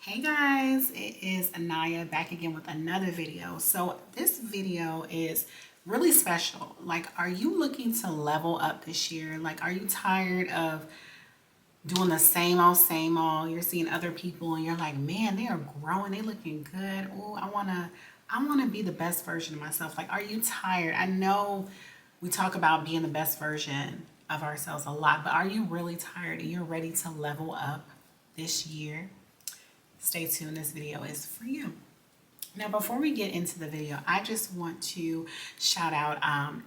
Hey guys, it is Anaya back again with another video. So this video is really special. Like, are you looking to level up this year? Like, are you tired of doing the same old? You're seeing other people and you're like, man, they are growing, they looking good. Oh, I wanna be the best version of myself. Like, are you tired? I know we talk about being the best version of ourselves a lot, but are you really tired and you're ready to level up this year? Stay tuned, this video is for you. Now, before we get into the video, I just want to shout out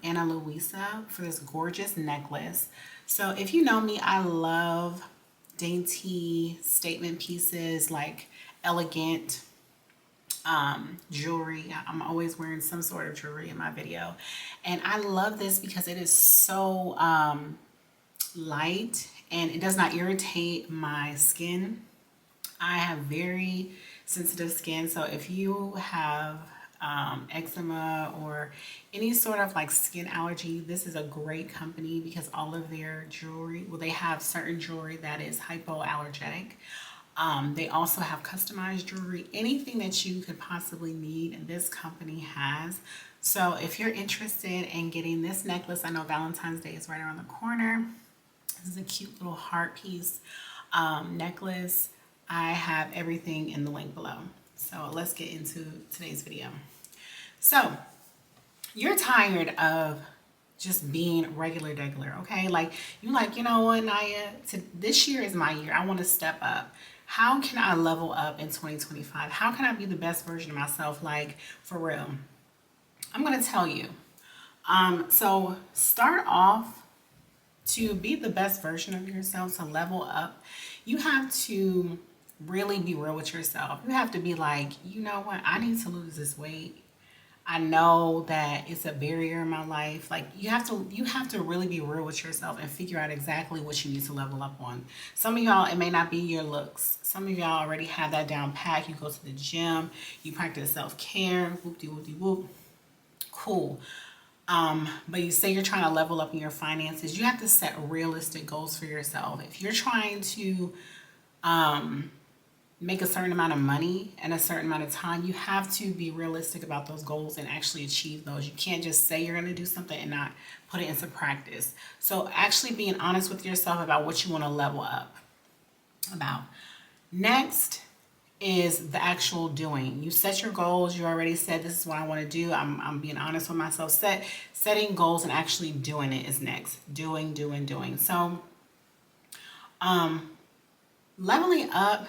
Ana Luisa for this gorgeous necklace. So if you know me, I love dainty statement pieces, like elegant jewelry. I'm always wearing some sort of jewelry in my video. And I love this because it is so light and it does not irritate my skin. I have very sensitive skin, so if you have eczema or any sort of like skin allergy, this is a great company because all of their jewelry, well, they have certain jewelry that is hypoallergenic. They also have customized jewelry, anything that you could possibly need, and this company has. So if you're interested in getting this necklace, I know Valentine's Day is right around the corner. This is a cute little heart piece necklace. I have everything in the link below. So let's get into today's video. So you're tired of just being regular degular, okay? Like, you like, you know what, Naya, this year is my year. I want to step up. How can I level up in 2025? How can I be the best version of myself? Like, for real. I'm going to tell you. So start off to be the best version of yourself, to level up. You have to really be real with yourself. You have to be like, you know what, I need to lose this weight. I know that it's a barrier in my life. Like, you have to really be real with yourself and figure out exactly what you need to level up on. Some of y'all, it may not be your looks. Some of y'all already have that down pat. You go to the gym, you practice self-care, whoop-de-whoop-de-whoop. Cool. But you say you're trying to level up in your finances. You have to set realistic goals for yourself. If you're trying to make a certain amount of money in a certain amount of time, you have to be realistic about those goals and actually achieve those. You can't just say you're going to do something and not put it into practice. So actually being honest with yourself about what you want to level up about. Next is the actual doing. You set your goals. You already said, this is what I want to do. I'm being honest with myself. Setting goals and actually doing it is next. Doing. So leveling up,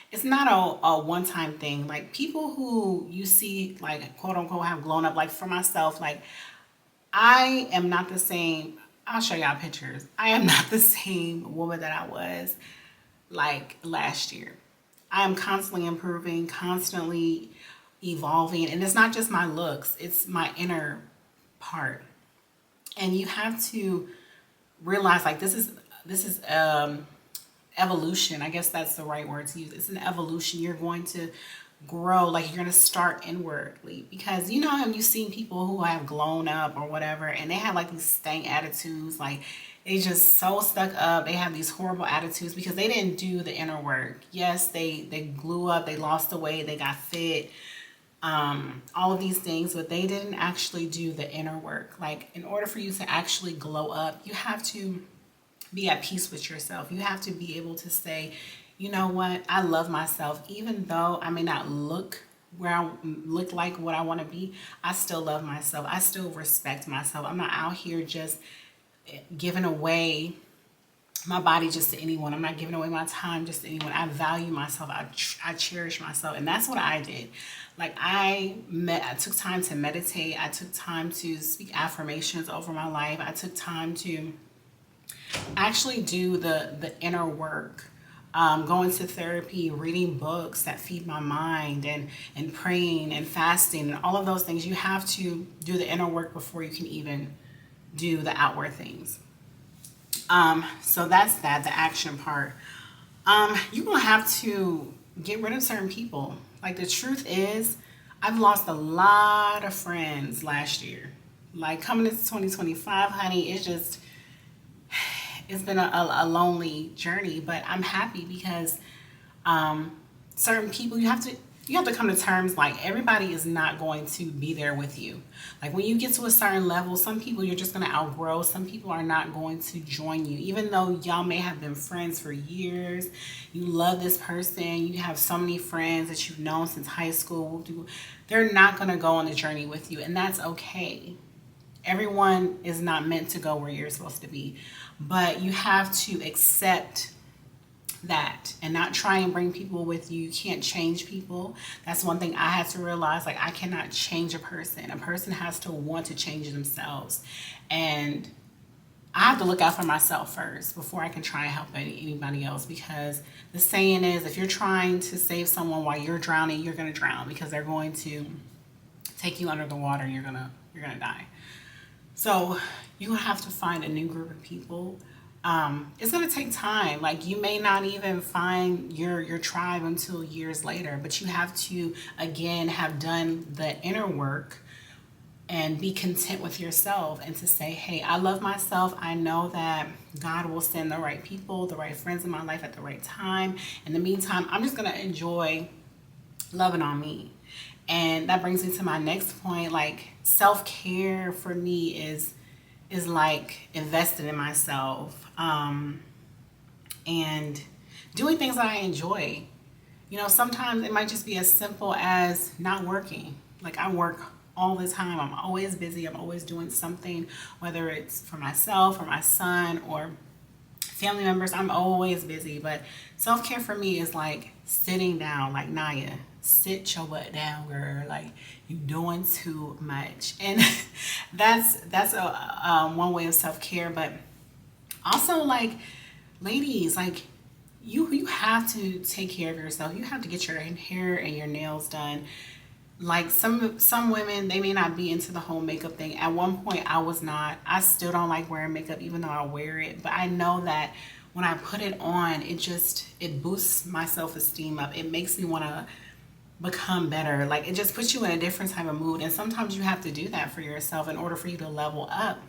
it's not a one-time thing. Like, people who you see, like, quote unquote, have grown up, like for myself, like, I am not the same. I'll show y'all pictures. I am not the same woman that I was like last year. I am constantly improving, constantly evolving, and it's not just my looks, it's my inner part. And you have to realize, like, this is evolution. I guess that's the right word to use. It's an evolution. You're going to grow, like, you're going to start inwardly, because you know, have you seen people who have grown up or whatever, and they have like these stank attitudes, like they just so stuck up. They have these horrible attitudes because they didn't do the inner work. Yes, they grew up, they lost the weight, they got fit, all of these things, but they didn't actually do the inner work. Like, in order for you to actually glow up, you have to be at peace with yourself. You have to be able to say, you know what, I love myself. Even though I may not look where I look like what I want to be, I still love myself. I still respect myself. I'm not out here just giving away my body just to anyone. I'm not giving away my time just to anyone. I value myself. I cherish myself. And that's what I did. Like, I took time to meditate. I took time to speak affirmations over my life. I took time to actually do the inner work, going to therapy, reading books that feed my mind, and praying and fasting and all of those things. You have to do the inner work before you can even do the outward things. So that's that, the action part. You're gonna have to get rid of certain people. Like, the truth is, I've lost a lot of friends last year. Like, coming into 2025, honey, it's been a lonely journey, but I'm happy because certain people, you have to come to terms, like everybody is not going to be there with you. Like when you get to a certain level, some people you're just going to outgrow. Some people are not going to join you, even though y'all may have been friends for years. You love this person, you have so many friends that you've known since high school. They're not going to go on the journey with you, and that's okay. Everyone is not meant to go where you're supposed to be, but you have to accept that and not try and bring people with you. You can't change people. That's one thing I had to realize. Like, I cannot change a person. A person has to want to change themselves, and I have to look out for myself first before I can try and help anybody else, because the saying is, if you're trying to save someone while you're drowning, you're going to drown, because they're going to take you under the water and you're gonna die. So you have to find a new group of people. It's gonna take time. Like, you may not even find your tribe until years later, but you have to again have done the inner work and be content with yourself, and to say, hey, I love myself. I know that God will send the right people, the right friends in my life at the right time. In the meantime, I'm just gonna enjoy loving on me. And that brings me to my next point. Like, self-care for me is like invested in myself, and doing things that I enjoy. You know, sometimes it might just be as simple as not working. Like, I work all the time. I'm always busy. I'm always doing something, whether it's for myself or my son or family members. I'm always busy. But self-care for me is like sitting down, like, Naya, sit your butt down, girl. Like, you doing too much. And that's a one way of self-care. But also, like, ladies, like, you have to take care of yourself. You have to get your hair and your nails done. Like, some women, they may not be into the whole makeup thing. At one point I was not. I still don't like wearing makeup, even though I wear it. But I know that when I put it on, it boosts my self-esteem up. It makes me want to become better. Like, it just puts you in a different type of mood. And sometimes you have to do that for yourself in order for you to level up.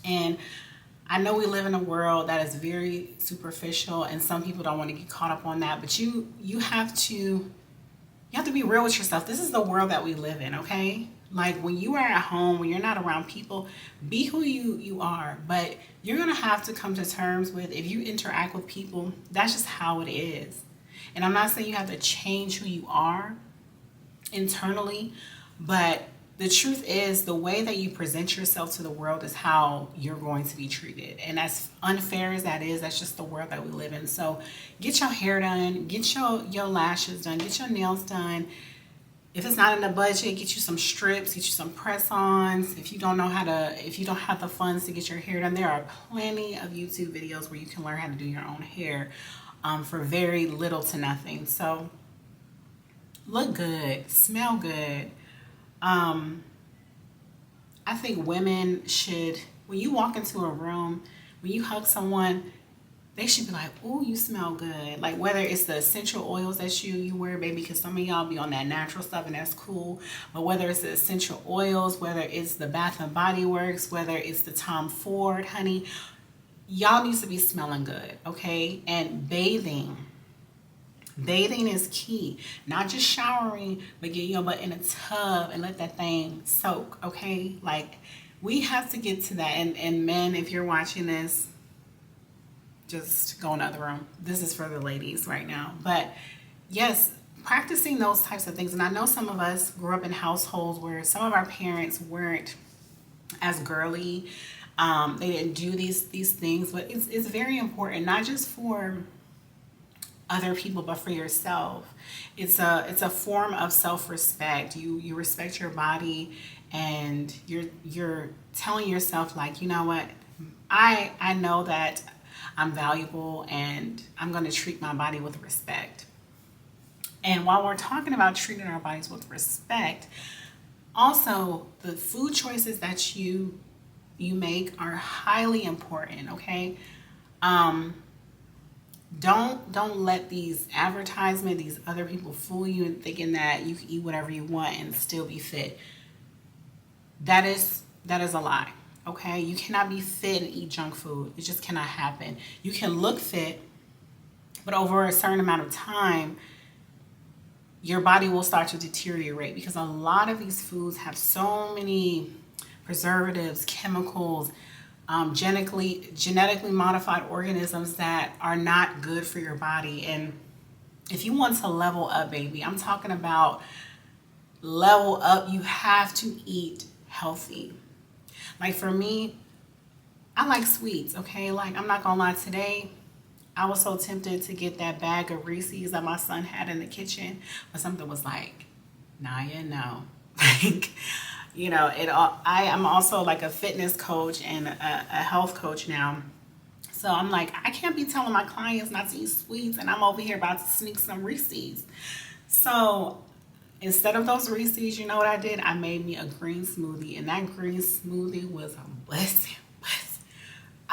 And I know we live in a world that is very superficial, and some people don't want to get caught up on that. But you have to be real with yourself. This is the world that we live in, okay? Like, when you are at home, when you're not around people, be who you are. But you're gonna have to come to terms with, if you interact with people, that's just how it is. And I'm not saying you have to change who you are internally, but the truth is, the way that you present yourself to the world is how you're going to be treated. And as unfair as that is, that's just the world that we live in. So get your hair done, get your lashes done, get your nails done. If it's not in the budget, get you some strips, get you some press-ons. If you don't have the funds to get your hair done, there are plenty of YouTube videos where you can learn how to do your own hair for very little to nothing. So look good, smell good. I think women should, when you walk into a room, when you hug someone, they should be like, "Oh, you smell good." Like, whether it's the essential oils that you wear, baby, because some of y'all be on that natural stuff and that's cool. But whether it's the essential oils, whether it's the Bath and Body Works, whether it's the Tom Ford, honey, y'all needs to be smelling good, okay? And bathing is key. Not just showering, but get your butt in a tub and let that thing soak, okay? Like, we have to get to that. And men, if you're watching this, just go in the other room. This is for the ladies right now. But yes, practicing those types of things. And I know some of us grew up in households where some of our parents weren't as girly. They didn't do these things, but it's very important, not just for other people, but for yourself. It's a form of self-respect. You respect your body, and you're telling yourself, like, you know what, I know that I'm valuable, and I'm going to treat my body with respect. And while we're talking about treating our bodies with respect, also the food choices that you make are highly important, okay? Don't let these advertisements, these other people fool you in thinking that you can eat whatever you want and still be fit. That is a lie, okay? You cannot be fit and eat junk food. It just cannot happen. You can look fit, but over a certain amount of time, your body will start to deteriorate because a lot of these foods have so many preservatives, chemicals, genetically modified organisms that are not good for your body. And if you want to level up, baby, I'm talking about level up, you have to eat healthy. Like for me, I like sweets, okay? Like I'm not gonna lie, today I was so tempted to get that bag of Reese's that my son had in the kitchen, but something was like, Naya, no. Like, it all, I am also like a fitness coach and a health coach now. So I'm like, I can't be telling my clients not to eat sweets, and I'm over here about to sneak some Reese's. So instead of those Reese's, you know what I did? I made me a green smoothie, and that green smoothie was a blessing.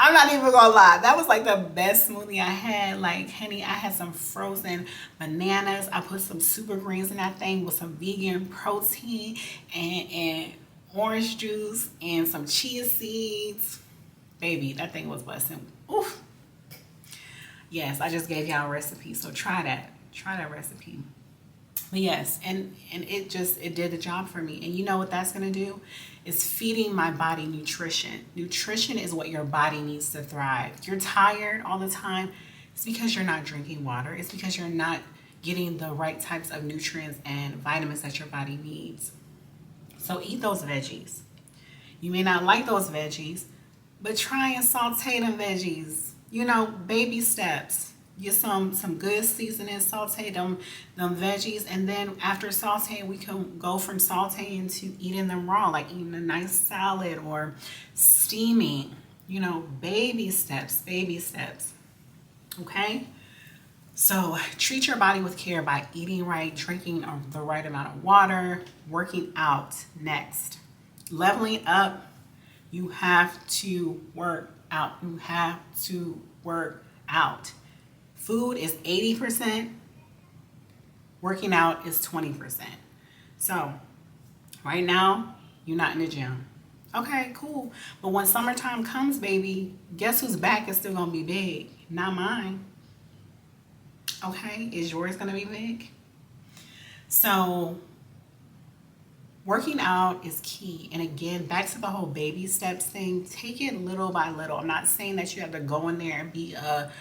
I'm not even gonna lie. That was like the best smoothie I had. Like, honey, I had some frozen bananas. I put some super greens in that thing with some vegan protein and orange juice and some chia seeds. Baby, that thing was blessing. Oof. Yes, I just gave y'all a recipe. So try that. Try that recipe. But yes, and it did the job for me. And you know what that's gonna do? Is feeding my body nutrition. Nutrition is what your body needs to thrive. If you're tired all the time, it's because you're not drinking water. It's because you're not getting the right types of nutrients and vitamins that your body needs. So eat those veggies. You may not like those veggies, but try and saute them veggies. Baby steps. Get some good seasoning, saute them veggies, and then after sauteing, we can go from sauteing to eating them raw, like eating a nice salad or steaming. Baby steps, baby steps. Okay? So treat your body with care by eating right, drinking the right amount of water, working out next. Leveling up, you have to work out. You have to work out. Food is 80%, working out is 20%. So, right now, you're not in the gym. Okay, cool. But when summertime comes, baby, guess whose back is still gonna be big? Not mine. Okay, is yours gonna be big? So, working out is key. And again, back to the whole baby steps thing, take it little by little. I'm not saying that you have to go in there and be a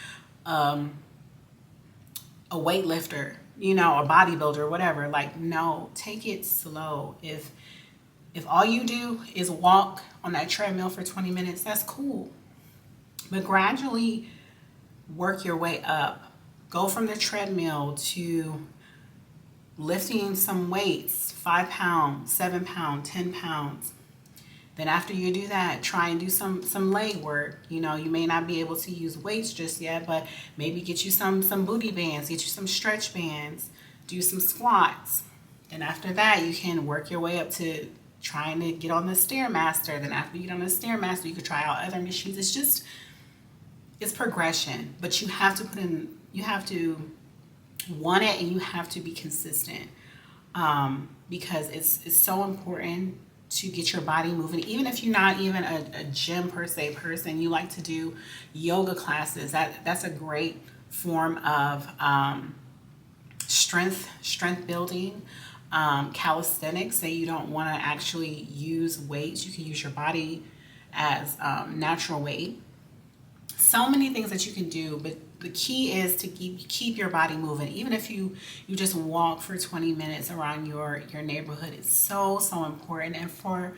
weightlifter, a bodybuilder, whatever. Like, no, take it slow. If all you do is walk on that treadmill for 20 minutes, that's cool. But gradually work your way up. Go from the treadmill to lifting some weights, 5 pounds, 7 pounds, 10 pounds. Then after you do that, try and do some leg work. You may not be able to use weights just yet, but maybe get you some booty bands, get you some stretch bands, do some squats. Then after that, you can work your way up to trying to get on the Stairmaster. Then after you get on the Stairmaster, you could try out other machines. It's progression, but you have to want it, and you have to be consistent, because it's so important to get your body moving. Even if you're not even a gym per se person, you like to do yoga classes. That's a great form of strength building. Calisthenics, say you don't want to actually use weights, you can use your body as natural weight. So many things that you can do, but the key is to keep your body moving. Even if you just walk for 20 minutes around your neighborhood, it's so important. And for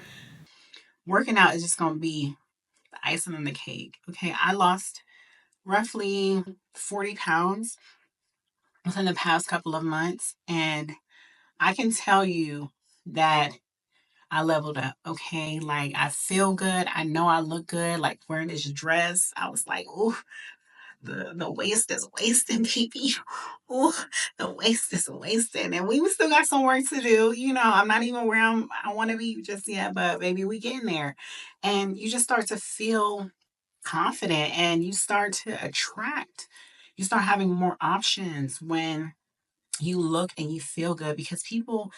working out is just going to be the icing on the cake. Okay, I lost roughly 40 pounds within the past couple of months, and I can tell you that I leveled up. Okay, like I feel good. I know I look good. Like wearing this dress, I was like, ooh, the waist is wasting, baby. Ooh, the waist is wasting. And we still got some work to do. I'm not even where I want to be just yet, but baby, we getting there. And you just start to feel confident, and you start to attract. You start having more options when you look and you feel good, because people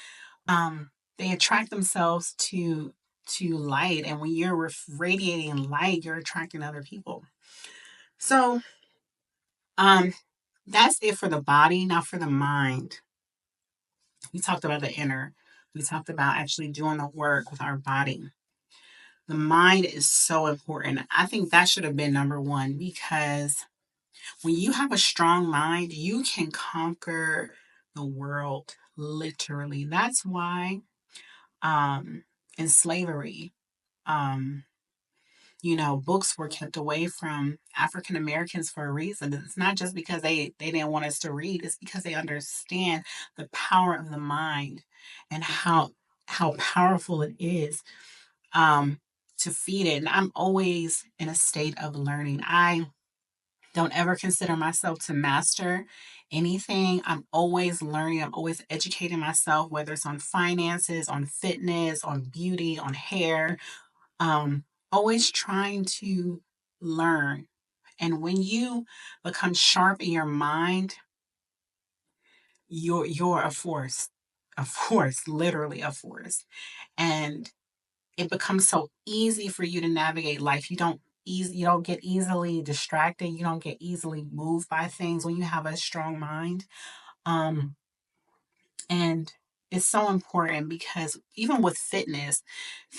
they attract themselves to light, and when you're radiating light, you're attracting other people. So um that's it for the body. Now for the mind. We talked about the inner. We talked about actually doing the work with our body. The mind is so important. I think that should have been number one, because when you have a strong mind, you can conquer the world literally. That's why in slavery, um, books were kept away from African Americans for a reason. It's not just because they didn't want us to read, it's because they understand the power of the mind and how powerful it is to feed it. And I'm always in a state of learning. I don't ever consider myself to master anything. I'm always learning, I'm always educating myself, whether it's on finances, on fitness, on beauty, on hair, um, always trying to learn. And when you become sharp in your mind, you're a force, literally a force. And it becomes so easy for you to navigate life. You don't get easily distracted. You don't get easily moved by things when you have a strong mind. Um, and it's so important because even with fitness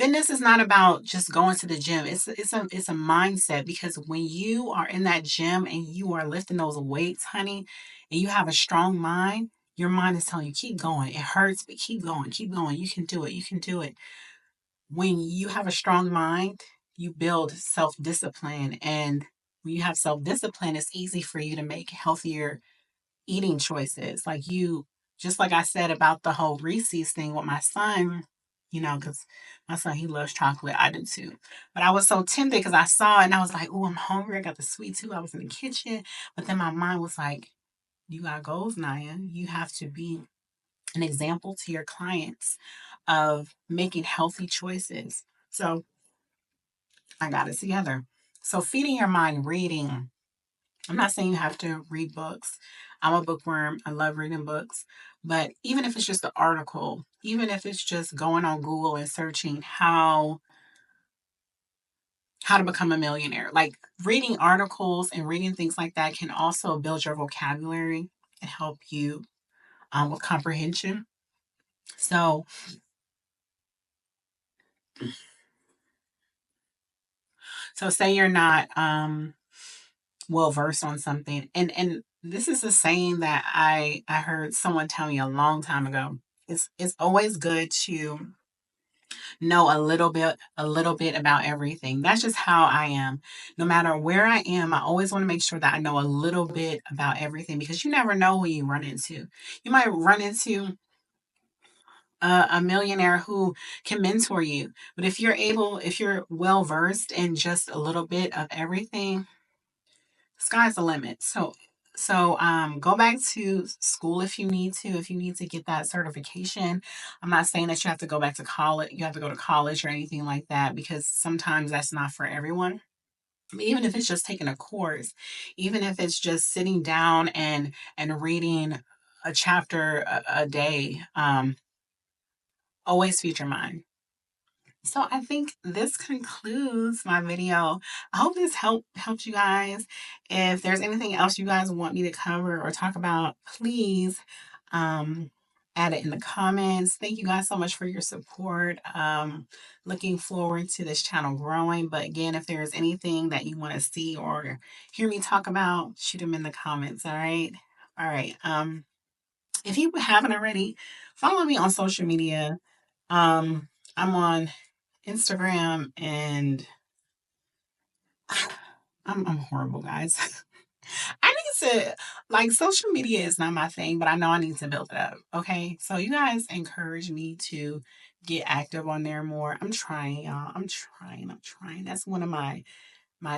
is not about just going to the gym. It's a mindset, because when you are in that gym and you are lifting those weights, honey, and you have a strong mind, your mind is telling you keep going. It hurts, but keep going, keep going. You can do it. You can do it. When you have a strong mind, you build self discipline. And when you have self discipline, it's easy for you to make healthier eating choices. Just like I said about the whole Reese's thing with my son, because my son, he loves chocolate. I do too. But I was so tempted because I saw it and I was like, oh, I'm hungry. I got the sweet too. I was in the kitchen. But then my mind was like, you got goals, Naya. You have to be an example to your clients of making healthy choices. So I got it together. So feeding your mind, reading. I'm not saying you have to read books. I'm a bookworm. I love reading books. But even if it's just an article, even if it's just going on Google and searching how to become a millionaire, like reading articles and reading things like that can also build your vocabulary and help you with comprehension. So, say you're not well versed on something, and this is a saying that I heard someone tell me a long time ago. It's always good to know a little bit about everything. That's just how I am. No matter where I am, I always want to make sure that I know a little bit about everything, because you never know who you run into. You might run into a millionaire who can mentor you, but if you're well versed in just a little bit of everything, sky's the limit. So go back to school if you need to, get that certification. I'm not saying that you have to go back to college, you have to go to college or anything like that, because sometimes that's not for everyone. Even if it's just taking a course, even if it's just sitting down and reading a chapter a day, always feed your mind. So I think this concludes my video. I hope this helped you guys. If there's anything else you guys want me to cover or talk about, please um, add it in the comments. Thank you guys so much for your support. Looking forward to this channel growing. But again, if there's anything that you want to see or hear me talk about, shoot them in the comments. All right. All right. If you haven't already, follow me on social media. I'm on Instagram, and I'm horrible, guys. I need to, like, social media is not my thing, but I know I need to build it up. Okay. So you guys encourage me to get active on there more. I'm trying, y'all. I'm trying. That's one of my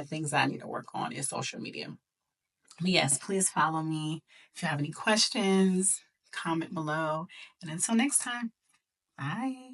things that I need to work on is social media. But yes, please follow me. If you have any questions, comment below. And until next time, bye.